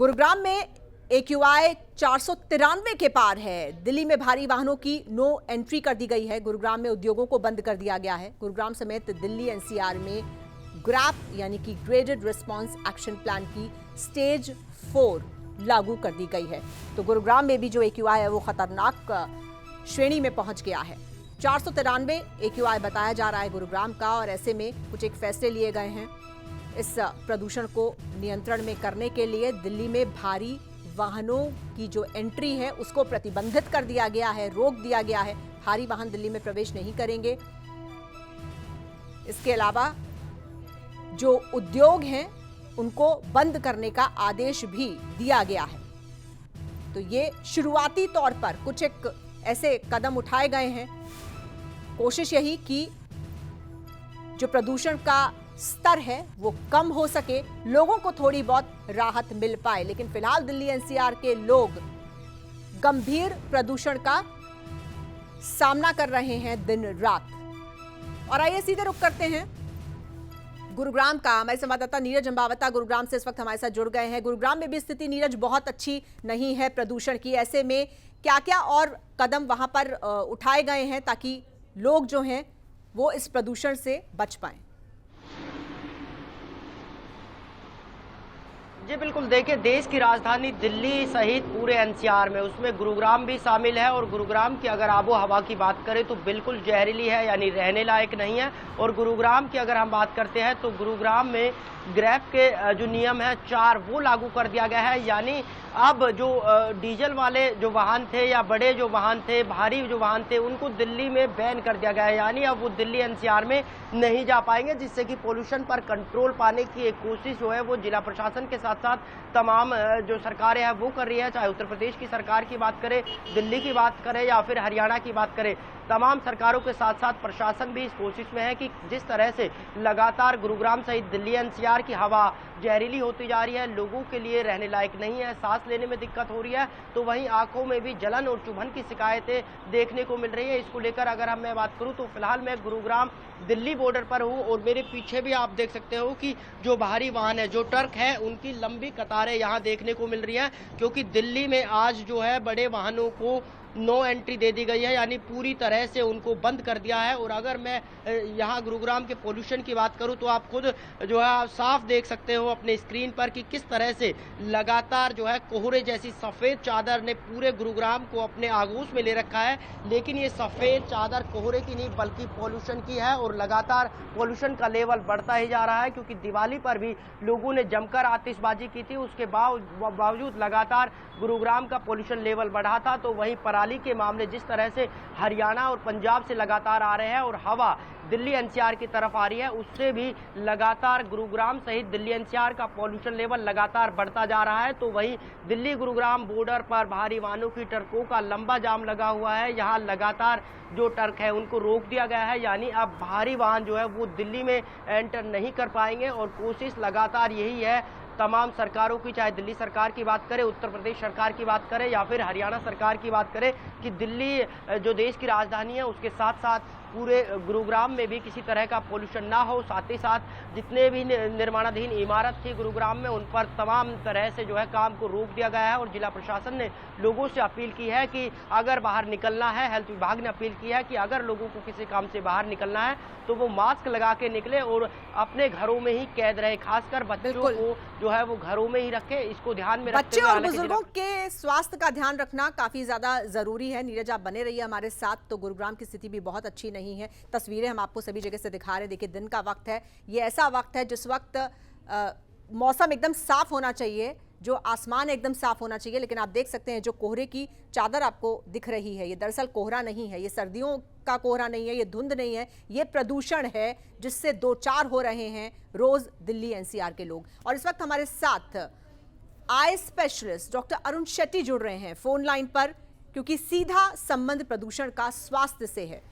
गुरुग्राम में AQI 493 के पार है। दिल्ली में भारी वाहनों की नो एंट्री कर दी गई है। गुरुग्राम में उद्योगों को बंद कर दिया गया है। गुरुग्राम समेत दिल्ली NCR में ग्रैप यानी कि ग्रेडेड रिस्पांस एक्शन प्लान की स्टेज 4 लागू कर दी गई है। तो गुरुग्राम में भी जो AQI है वो खतरनाक श्रेणी में पहुंच गया है। 493 AQI बताया जा रहा है गुरुग्राम का, और ऐसे में कुछ एक फैसले लिए गए हैं इस प्रदूषण को नियंत्रण में करने के लिए। दिल्ली में भारी वाहनों की जो एंट्री है उसको प्रतिबंधित कर दिया गया है, रोक दिया गया है। भारी वाहन दिल्ली में प्रवेश नहीं करेंगे। इसके अलावा जो उद्योग हैं उनको बंद करने का आदेश भी दिया गया है। तो ये शुरुआती तौर पर कुछ एक ऐसे कदम उठाए गए हैं। कोशिश यही कि जो प्रदूषण का स्तर है वो कम हो सके, लोगों को थोड़ी बहुत राहत मिल पाए। लेकिन फिलहाल दिल्ली NCR के लोग गंभीर प्रदूषण का सामना कर रहे हैं दिन रात। और आइए सीधे रुख करते हैं गुरुग्राम का। हमारे संवाददाता नीरज अंबावता गुरुग्राम से इस वक्त हमारे साथ जुड़ गए हैं। गुरुग्राम में भी स्थिति नीरज बहुत अच्छी नहीं है प्रदूषण की। ऐसे में क्या क्या और कदम वहां पर उठाए गए हैं ताकि लोग जो हैं वो इस प्रदूषण से बच पाएं? जी बिल्कुल, देखिए देश की राजधानी दिल्ली सहित पूरे NCR में, उसमें गुरुग्राम भी शामिल है। और गुरुग्राम की अगर आबो हवा की बात करें तो बिल्कुल जहरीली है, यानी रहने लायक नहीं है। और गुरुग्राम की अगर हम बात करते हैं तो गुरुग्राम में ग्रैप के जो नियम है 4 वो लागू कर दिया गया है। यानी अब जो डीजल वाले जो वाहन थे या बड़े जो वाहन थे, भारी जो वाहन थे, उनको दिल्ली में बैन कर दिया गया है। यानी अब वो दिल्ली NCR में नहीं जा पाएंगे, जिससे कि पोल्यूशन पर कंट्रोल पाने की एक कोशिश जो है वो जिला प्रशासन के साथ साथ तमाम जो सरकारें हैं वो कर रही है। चाहे उत्तर प्रदेश की सरकार की बात करें, दिल्ली की बात करें या फिर हरियाणा की बात करें, तमाम सरकारों के साथ साथ प्रशासन भी इस कोशिश में है कि जिस तरह से लगातार गुरुग्राम सहित दिल्ली NCR की हवा जहरीली होती जा रही है, लोगों के लिए रहने लायक नहीं है, सांस लेने में दिक्कत हो रही है, तो वहीं आंखों में भी जलन और चुभन की शिकायतें देखने को मिल रही है। इसको लेकर अगर मैं बात करूं तो फिलहाल मैं गुरुग्राम दिल्ली बॉर्डर पर हूं और मेरे पीछे भी आप देख सकते हो कि जो भारी वाहन है, जो ट्रक है, उनकी लंबी कतारें यहाँ देखने को मिल रही है। क्योंकि दिल्ली में आज जो है बड़े वाहनों को नो एंट्री दे दी गई है, यानी पूरी तरह से उनको बंद कर दिया है। और अगर मैं यहाँ गुरुग्राम के पोल्यूशन की बात करूँ तो आप खुद जो है आप साफ देख सकते हो अपने स्क्रीन पर कि किस तरह से लगातार जो है कोहरे जैसी सफ़ेद चादर ने पूरे गुरुग्राम को अपने आगोश में ले रखा है। लेकिन ये सफ़ेद चादर कोहरे की नहीं बल्कि पोल्यूशन की है, और लगातार पोल्यूशन का लेवल बढ़ता ही जा रहा है। क्योंकि दिवाली पर भी लोगों ने जमकर आतिशबाजी की थी, उसके बावजूद लगातार गुरुग्राम का पोल्यूशन लेवल बढ़ा था। तो वहीं पराली के मामले जिस तरह से हरियाणा और पंजाब से लगातार आ रहे हैं और हवा दिल्ली NCR की तरफ आ रही है, उससे भी लगातार गुरुग्राम सहित दिल्ली NCR का पॉल्यूशन लेवल लगातार बढ़ता जा रहा है। तो वहीं दिल्ली गुरुग्राम बॉर्डर पर भारी वाहनों की ट्रकों का लंबा जाम लगा हुआ है। यहाँ लगातार जो ट्रक है उनको रोक दिया गया है, यानी अब भारी वाहन जो है वो दिल्ली में एंटर नहीं कर पाएंगे। और कोशिश लगातार यही है तमाम सरकारों की, चाहे दिल्ली सरकार की बात करें, उत्तर प्रदेश सरकार की बात करें या फिर हरियाणा सरकार की बात करें, कि दिल्ली जो देश की राजधानी है उसके साथ साथ पूरे गुरुग्राम में भी किसी तरह का पोल्यूशन ना हो। साथ ही साथ जितने भी निर्माणाधीन इमारत थी गुरुग्राम में, उन पर तमाम तरह से जो है काम को रोक दिया गया है। और जिला प्रशासन ने लोगों से अपील की है कि अगर बाहर निकलना है, हेल्थ विभाग ने अपील की है कि अगर लोगों को किसी काम से बाहर निकलना है तो वो मास्क लगा के निकले और अपने घरों में ही कैद रहे। खासकर बच्चों को जो है वो घरों में ही रखे, इसको ध्यान में रखते हुए बच्चों और बुजुर्गों के स्वास्थ्य का ध्यान रखना काफी ज्यादा जरूरी है। नीरज आप बने रहिए हमारे साथ। तो गुरुग्राम की स्थिति भी बहुत अच्छी नहीं है। तस्वीरें हम आपको सभी जगह से दिखा रहे हैं। देखिए दिन का वक्त है, ये ऐसा वक्त है जिस वक्त मौसम एकदम साफ होना चाहिए, जो आसमान एकदम साफ होना चाहिए। लेकिन आप देख सकते हैं जो कोहरे की चादर आपको दिख रही है, ये दरअसल कोहरा नहीं है, ये सर्दियों का कोहरा नहीं है, ये धुंध नहीं है, ये प्रदूषण है जिससे दो चार हो रहे हैं रोज दिल्ली NCR के लोग। और इस वक्त हमारे साथ eye specialist doctor Arun Shetty जुड़ रहे हैं फोन लाइन पर, क्योंकि सीधा संबंध प्रदूषण का स्वास्थ्य से है।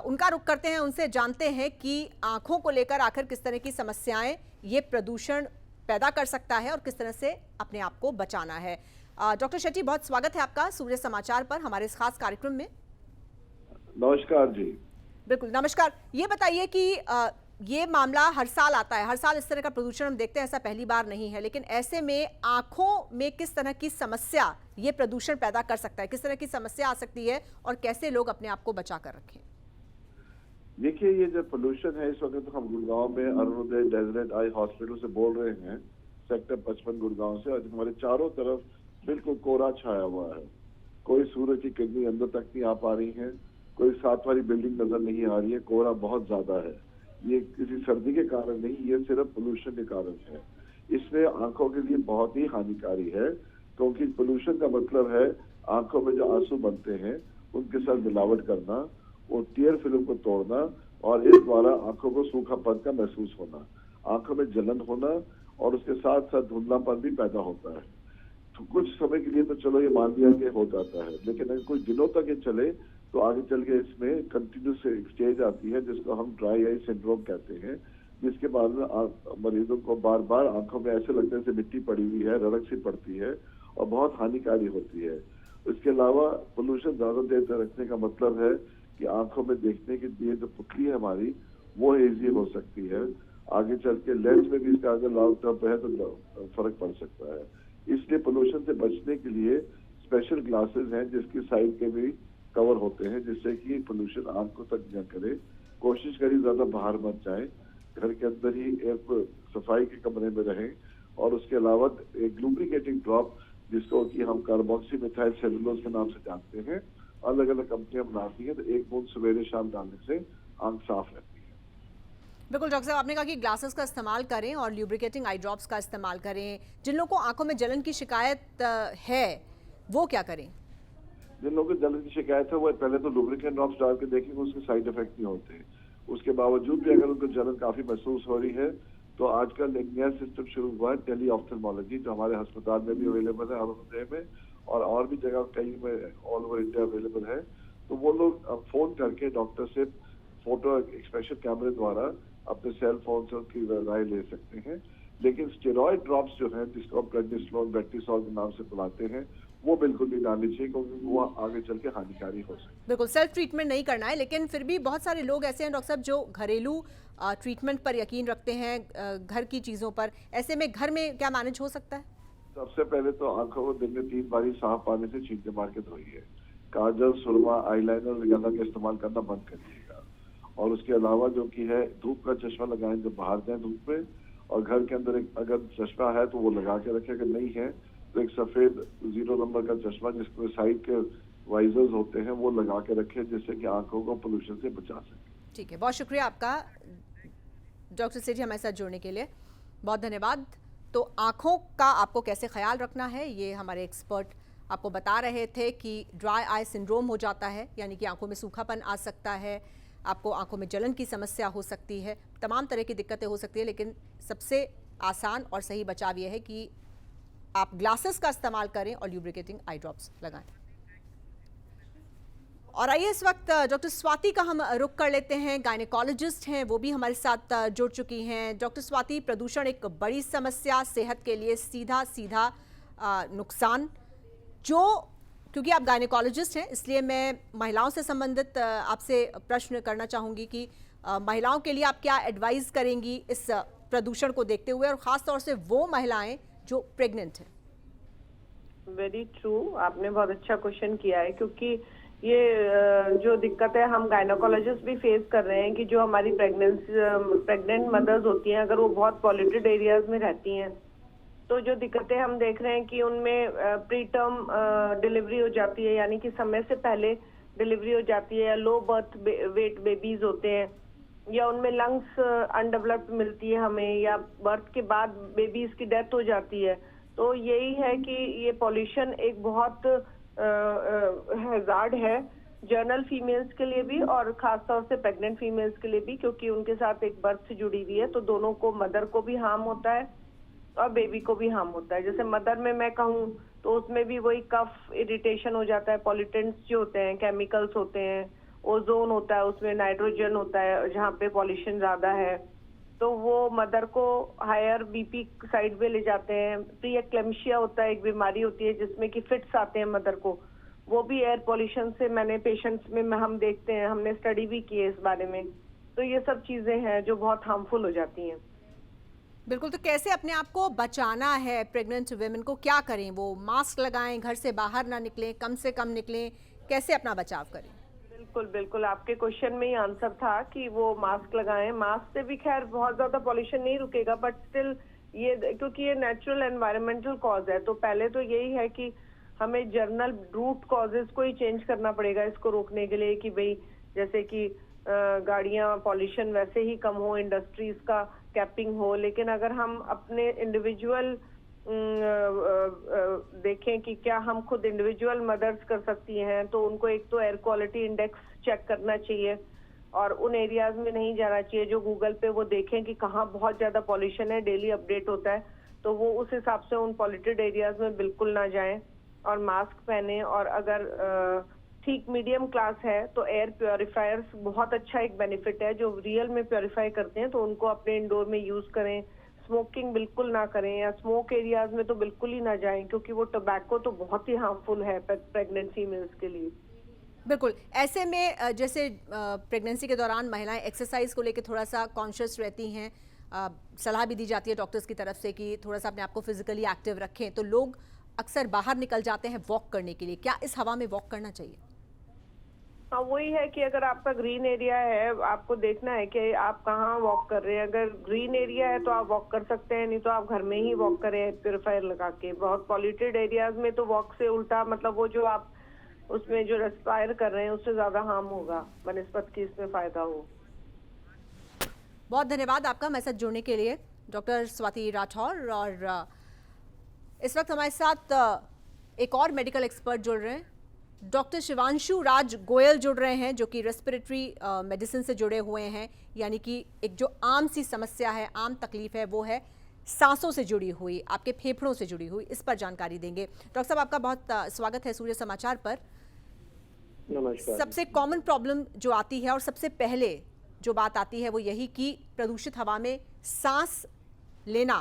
उनका रुख करते हैं, उनसे जानते हैं कि आंखों को लेकर आखिर किस तरह की समस्याएं ये प्रदूषण पैदा कर सकता है और किस तरह से अपने आप को बचाना है। डॉक्टर शेट्टी, बहुत स्वागत है आपका सूर्य समाचार पर हमारे इस खास कार्यक्रम में। नमस्कार जी। बिल्कुल नमस्कार। ये बताइए कि ये मामला हर साल आता है, हर साल इस तरह का प्रदूषण हम देखते हैं, ऐसा पहली बार नहीं है। लेकिन ऐसे में आंखों में किस तरह की समस्या ये प्रदूषण पैदा कर सकता है, किस तरह की समस्या आ सकती है और कैसे लोग अपने आप को बचा कर रखें? देखिए, ये जो पोल्यूशन है, इस वक्त तो हम गुड़गांव में अरुणोदय डेजरेट आई हॉस्पिटल से बोल रहे हैं, सेक्टर 55 गुड़गांव से। और हमारे चारों तरफ बिल्कुल कोहरा छाया हुआ है, कोई सूरज की किरणें अंदर तक नहीं आ पा रही है, कोई साथ वाली बिल्डिंग नजर नहीं आ रही है, कोहरा बहुत ज्यादा है। ये किसी सर्दी के कारण नहीं, ये सिर्फ पोल्यूशन के कारण है। इसमें आंखों के लिए बहुत ही हानिकारी है, क्योंकि पोल्यूशन का मतलब है आंखों में जो आंसू बनते हैं उनके साथ मिलावट करना, वो टीयर फिल्म को तोड़ना और इस द्वारा आंखों को सूखापन का महसूस होना, आंखों में जलन होना और उसके साथ साथ धुंधलापन भी पैदा होता है। तो कुछ समय के लिए तो चलो ये मान लिया कि हो जाता है, लेकिन अगर कुछ दिनों तक ये चले तो आगे चल के इसमें कंटिन्यूस स्टेज आती है जिसको हम ड्राई आई सिंड्रोम कहते हैं, जिसके बाद में मरीजों को बार बार आंखों में ऐसे लगता है जैसे मिट्टी पड़ी हुई है, रड़क सी पड़ती है और बहुत हानिकारी होती है। इसके अलावा पोल्यूशन ज्यादा देर तक रखने का मतलब है कि आंखों में देखने की लिए जो पुतली है हमारी, वो हेजी हो सकती है। आगे चल के लेंस में भी इसका अगर लॉन्ग टर्म है तो फर्क पड़ सकता है। इसलिए पोल्यूशन से बचने के लिए स्पेशल ग्लासेस हैं जिसकी साइड के भी कवर होते हैं, जिससे कि पोल्यूशन आंखों तक न करे। कोशिश करिए ज्यादा बाहर मत जाएं, घर के अंदर ही एक सफाई के कमरे में रहें। और उसके अलावा एक लुब्रिकेटिंग ड्रॉप जिसको कि हम कार्बोक्सी मिथाइल सेलुलोज के नाम से जानते हैं, अलग अलग कंपनियां बनाती हैं, तो एक बूंद सवेरे शाम डालने से आंख साफ रहती है। बिल्कुल डॉक्टर साहब, आपने कहा कि ग्लासेस का इस्तेमाल करें और ल्यूब्रिकेटिंग आई ड्रॉप्स का इस्तेमाल करें। जिन लोगों को आंखों में जलन की शिकायत है वो क्या करें? जिन लोगों को जलन की शिकायत है वो पहले तो लुब्रिकेंट ड्रॉप्स डाल के देखेंगे, उसके साइड इफेक्ट नहीं होते। उसके बावजूद भी अगर उनको जलन काफी महसूस हो रही है तो आजकल एक नया सिस्टम शुरू हुआ है, टेली ऑफ्थल्मोलॉजी, जो हमारे अस्पताल में भी अवेलेबल है, अरुणोदय में और भी जगह कई में ऑल ओवर इंडिया अवेलेबल है। तो वो लोग फोन करके डॉक्टर से फोटो एक्सप्रेशन कैमरे द्वारा अपने सेल फोन से उनकी राय ले सकते हैं। लेकिन स्टेरॉइड ड्रॉप्स जो है, जिसको हम प्रेडनिसोलोन बेट्रिसोल के नाम से बुलाते हैं, वो बिल्कुल नहीं डालनी चाहिए, क्योंकि वो आगे चल के हानिकारी हो सकती है। बिल्कुल सेल्फ ट्रीटमेंट नहीं करना है, लेकिन फिर भी बहुत सारे लोग ऐसे हैं डॉक्टर साहब जो घरेलू ट्रीटमेंट पर यकीन रखते हैं, घर की चीजों पर। ऐसे में घर में क्या मैनेज हो सकता है? सबसे पहले तो आंखों को दिन में 3 बार साफ पानी से छींटे मार के धोइए। काजल, सुरमा, आईलाइनर वगैरह का इस्तेमाल करना बंद करिएगा। और उसके अलावा जो कि है, धूप का चश्मा लगाएं जब बाहर जाए धूप में, और घर के अंदर एक अगर चश्मा है तो वो लगा के रखें, अगर नहीं है तो एक सफेद 0 नंबर का चश्मा जिसके साइड के वाइजर्स होते हैं वो लगा के रखें, जिससे कि आंखों को पोल्यूशन से बचा सके। ठीक है, बहुत शुक्रिया आपका डॉक्टर सेठी हमारे साथ जुड़ने के लिए, बहुत धन्यवाद। तो आंखों का आपको कैसे ख्याल रखना है ये हमारे एक्सपर्ट आपको बता रहे थे कि ड्राई आई सिंड्रोम हो जाता है, यानी कि आंखों में सूखापन आ सकता है, आपको आंखों में जलन की समस्या हो सकती है, तमाम तरह की दिक्कतें हो सकती है। लेकिन सबसे आसान और सही बचाव यह है कि आप ग्लासेस का इस्तेमाल करें और ल्यूब्रिकेटिंग आई ड्रॉप्स लगाएं। और आइए इस वक्त डॉक्टर स्वाति का हम रुख कर लेते हैं, गायनेकोलॉजिस्ट हैं, वो भी हमारे साथ जुड़ चुकी हैं। डॉक्टर स्वाति, प्रदूषण एक बड़ी समस्या, सेहत के लिए सीधा सीधा नुकसान, जो क्योंकि आप गायनेकोलॉजिस्ट हैं इसलिए मैं महिलाओं से संबंधित आपसे प्रश्न करना चाहूँगी कि महिलाओं के लिए आप क्या एडवाइस करेंगी इस प्रदूषण को देखते हुए, और ख़ास तौर से वो महिलाएं जो प्रेग्नेंट हैं? वेरी ट्रू, आपने बहुत अच्छा क्वेश्चन किया है, क्योंकि ये जो दिक्कत है हम गायनेकोलॉजिस्ट भी फेस कर रहे हैं कि जो हमारी प्रेग्नेंट मदर्स होती हैं, अगर वो बहुत पॉल्यूटेड एरियाज में रहती हैं तो जो दिक्कतें हम देख रहे हैं कि उनमें प्री टर्म डिलीवरी हो जाती है, यानी कि समय से पहले डिलीवरी हो जाती है, या लो बर्थ वेट बेबीज होते हैं, या उनमें लंग्स अनडेवलप्ड मिलती है हमें, या बर्थ के बाद बेबीज की डेथ हो जाती है। तो यही है कि ये पॉल्यूशन एक बहुत हैजार्ड है जर्नल फीमेल्स के लिए भी और खासतौर से प्रेग्नेंट फीमेल्स के लिए भी, क्योंकि उनके साथ एक बर्थ से जुड़ी हुई है। तो दोनों को, मदर को भी हार्म होता है और बेबी को भी हार्म होता है। जैसे मदर में मैं कहूँ तो उसमें भी वही कफ इरिटेशन हो जाता है, पॉल्यूटेंट्स जो होते हैं, केमिकल्स होते हैं, ओजोन होता है, उसमें नाइट्रोजन होता है जहाँ पे पॉल्यूशन ज्यादा है, तो वो मदर को हायर बीपी साइड पे ले जाते हैं। प्री एक्लेम्शिया होता है, एक बीमारी होती है जिसमें कि फिट्स आते हैं मदर को, वो भी एयर पॉल्यूशन से, मैंने पेशेंट्स में हम देखते हैं, हमने स्टडी भी की है इस बारे में। तो ये सब चीजें हैं जो बहुत हार्मफुल हो जाती हैं। बिल्कुल, तो कैसे अपने आप को बचाना है प्रेग्नेंट वुमेन को, क्या करें? वो मास्क लगाएं, घर से बाहर ना निकलें, कम से कम निकलें, कैसे अपना बचाव करें? बिल्कुल बिल्कुल, आपके क्वेश्चन में ही आंसर था कि वो मास्क लगाएं। मास्क से भी खैर बहुत ज्यादा पॉल्यूशन नहीं रुकेगा, बट स्टिल ये क्योंकि ये नेचुरल एनवायरमेंटल कॉज है, तो पहले तो यही है कि हमें जर्नल रूट कॉजेज को ही चेंज करना पड़ेगा इसको रोकने के लिए, कि भाई जैसे कि गाड़ियां, पॉल्यूशन वैसे ही कम हो, इंडस्ट्रीज का कैपिंग हो। लेकिन अगर हम अपने इंडिविजुअल देखें कि क्या हम खुद इंडिविजुअल मदर्स कर सकती हैं, तो उनको एक तो एयर क्वालिटी इंडेक्स चेक करना चाहिए और उन एरियाज में नहीं जाना चाहिए जो गूगल पे वो देखें कि कहाँ बहुत ज्यादा पॉल्यूशन है, डेली अपडेट होता है, तो वो उस हिसाब से उन पॉल्यूटेड एरियाज में बिल्कुल ना जाएं और मास्क पहने। और अगर ठीक मीडियम क्लास है तो एयर प्योरीफायर्स बहुत अच्छा एक बेनिफिट है, जो रियल में प्योरीफाई करते हैं, तो उनको अपने इंडोर में यूज करें। स्मोकिंग बिल्कुल ना करें, या स्मोक एरियाज में तो बिल्कुल ही ना जाएं, क्योंकि वो टोबैको तो बहुत ही हार्मफुल है प्रेग्नेंट फीमेल्स के लिए। बिल्कुल, ऐसे में जैसे प्रेगनेंसी के दौरान महिलाएं एक्सरसाइज को लेकर थोड़ा सा कॉन्शियस रहती हैं, सलाह भी दी जाती है डॉक्टर्स की तरफ से कि थोड़ा सा अपने आप को फिजिकली एक्टिव रखें, तो लोग अक्सर बाहर निकल जाते हैं वॉक करने के लिए। क्या इस हवा में वॉक करना चाहिए? हाँ, वही है कि अगर आपका ग्रीन एरिया है, आपको देखना है कि आप कहाँ वॉक कर रहे हैं। अगर ग्रीन एरिया है तो आप वॉक कर सकते हैं, नहीं तो आप घर में ही वॉक करें प्योरीफायर लगा के। बहुत पॉल्यूटेड एरियाज में तो वॉक से उल्टा, मतलब वो जो आप उसमें जो रेस्पायर कर रहे हैं उससे ज्यादा हार्म होगा बनस्पत की इसमें फायदा हो। बहुत धन्यवाद आपका हमारे साथ जुड़ने के लिए, डॉक्टर स्वाति राठौर। और इस वक्त हमारे साथ एक और मेडिकल एक्सपर्ट जुड़ रहे हैं, डॉक्टर शिवांशु राज गोयल जुड़ रहे हैं, जो कि रेस्पिरेटरी मेडिसिन से जुड़े हुए हैं। यानी कि एक जो आम सी समस्या है, आम तकलीफ है, वो है सांसों से जुड़ी हुई, आपके फेफड़ों से जुड़ी हुई। इस पर जानकारी देंगे। डॉक्टर साहब, आपका बहुत स्वागत है सूर्य समाचार पर। नमस्कार। सबसे कॉमन प्रॉब्लम जो आती है और सबसे पहले जो बात आती है वो यही कि प्रदूषित हवा में सांस लेना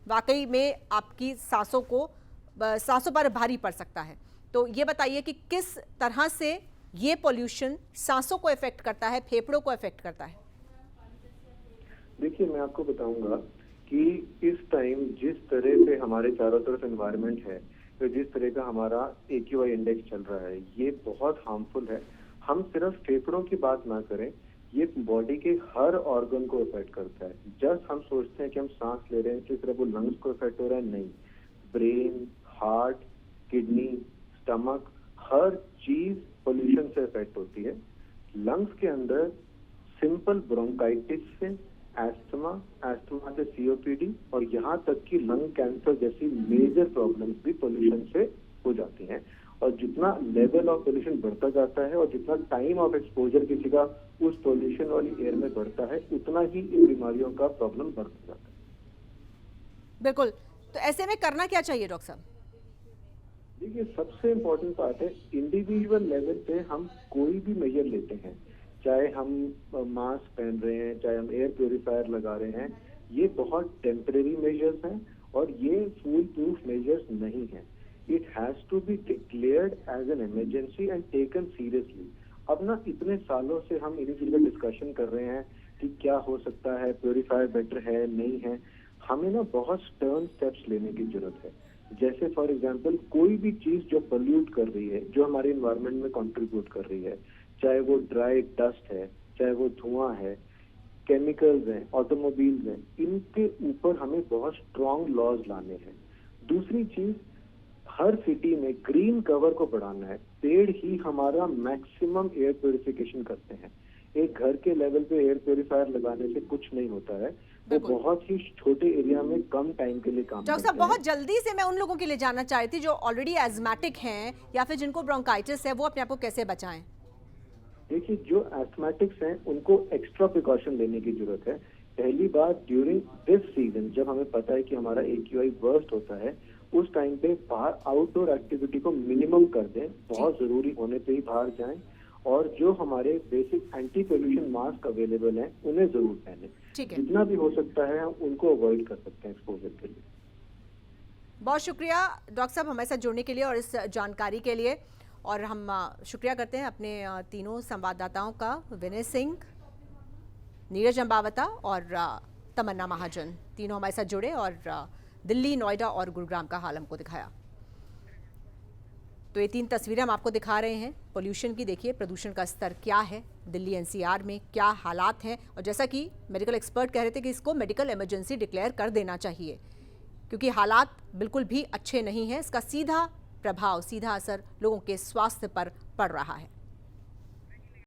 वाकई में आपकी सांसों पर भारी पड़ सकता है। तो ये बताइए कि किस तरह से ये पोल्यूशन सांसों को इफेक्ट करता है, फेफड़ों को इफेक्ट करता है? देखिए, मैं आपको बताऊंगा कि इस टाइम जिस तरह से हमारे चारों तरफ एनवायरनमेंट है, तो जिस तरह का हमारा AQI इंडेक्स चल रहा है, ये बहुत हार्मफुल है। हम सिर्फ फेफड़ों की बात ना करें, ये बॉडी के हर ऑर्गन को इफेक्ट करता है। जस्ट हम सोचते हैं कि हम सांस ले रहे हैं, सिर्फ वो लंग्स को इफेक्ट हो रहा है, नहीं। ब्रेन, हार्ट, किडनी, स्टमक, हर चीज पोल्यूशन से इफेक्ट होती है। लंग्स के अंदर सिंपल ब्रोंकाइटिस से एस्थमा से COPD और यहाँ तक कि लंग कैंसर जैसी मेजर प्रॉब्लम्स भी पोल्यूशन से हो जाती हैं। और जितना लेवल ऑफ पोल्यूशन बढ़ता जाता है और जितना टाइम ऑफ एक्सपोजर किसी का उस पोल्यूशन वाली एयर में बढ़ता है, उतना ही इन बीमारियों का प्रॉब्लम बढ़ता जाता है। बिल्कुल, तो ऐसे में करना क्या चाहिए डॉक्टर साहब? देखिए, सबसे इम्पोर्टेंट बात है, इंडिविजुअल लेवल पे हम कोई भी मेजर लेते हैं, चाहे हम मास्क पहन रहे हैं, चाहे हम एयर प्योरीफायर लगा रहे हैं, ये बहुत टेम्परेरी मेजर्स हैं और ये फुल प्रूफ मेजर्स नहीं हैं। It has to be declared as an emergency and taken seriously. अब ना इतने सालों से हम इन्हीं चीज का डिस्कशन कर रहे हैं कि क्या हो सकता है, प्योरीफायर बेटर है, नहीं है। हमें ना बहुत स्टर्न स्टेप्स लेने की जरूरत है। जैसे फॉर एग्जांपल, कोई भी चीज जो पोल्यूट कर रही है, जो हमारे एनवायरनमेंट में कंट्रीब्यूट कर रही है, चाहे वो ड्राई डस्ट है, चाहे वो धुआं है, केमिकल्स हैं, ऑटोमोबाइल्स हैं, इनके ऊपर हमें बहुत स्ट्रॉन्ग लॉज लाने हैं। दूसरी चीज, हर सिटी में ग्रीन कवर को बढ़ाना है। पेड़ ही हमारा मैक्सिमम एयर प्योरिफिकेशन करते हैं। एक घर के लेवल पे एयर प्योरीफायर लगाने से कुछ नहीं होता है, वो बहुत ही छोटे एरिया में कम टाइम के लिए काम डॉक्टर साहब, बहुत जल्दी से मैं उन लोगों के लिए जानना चाहती थी जो ऑलरेडी एस्थमेटिक हैं या फिर जिनको ब्रोंकाइटिस है, वो अपने आप को कैसे बचाएं? देखिए, जो एस्थमेटिक्स हैं उनको एक्स्ट्रा प्रिकॉशन लेने की जरूरत है। पहली बात, ड्यूरिंग दिस सीजन जब हमें पता है कि हमारा AQI वर्स्ट होता है, उस टाइम पे बाहर आउटडोर एक्टिविटी को मिनिमम कर दें, बहुत जरूरी होने पे ही बाहर जाएं, और जो हमारे basic anti pollution mask available हैं उन्हें जरूर पहने। जितना भी हो सकता है हम उनको अवॉइड कर सकते हैं एक्सपोजर के लिए। बहुत शुक्रिया डॉक्टर साहब हमारे साथ जुड़ने के लिए और इस जानकारी के लिए। और हम शुक्रिया करते हैं अपने तीनों संवाददाताओं का, विनय सिंह, नीरज अंबावता और तमन्ना महाजन तीनों हमारे साथ जुड़े और दिल्ली, नोएडा और गुरुग्राम का हाल हमको दिखाया। तो ये 3 तस्वीरें हम आपको दिखा रहे हैं पोल्यूशन की। देखिए प्रदूषण का स्तर क्या है, दिल्ली एनसीआर में क्या हालात हैं, और जैसा कि मेडिकल एक्सपर्ट कह रहे थे कि इसको मेडिकल इमरजेंसी डिक्लेयर कर देना चाहिए, क्योंकि हालात बिल्कुल भी अच्छे नहीं हैं। इसका सीधा प्रभाव, सीधा असर लोगों के स्वास्थ्य पर पड़ रहा है।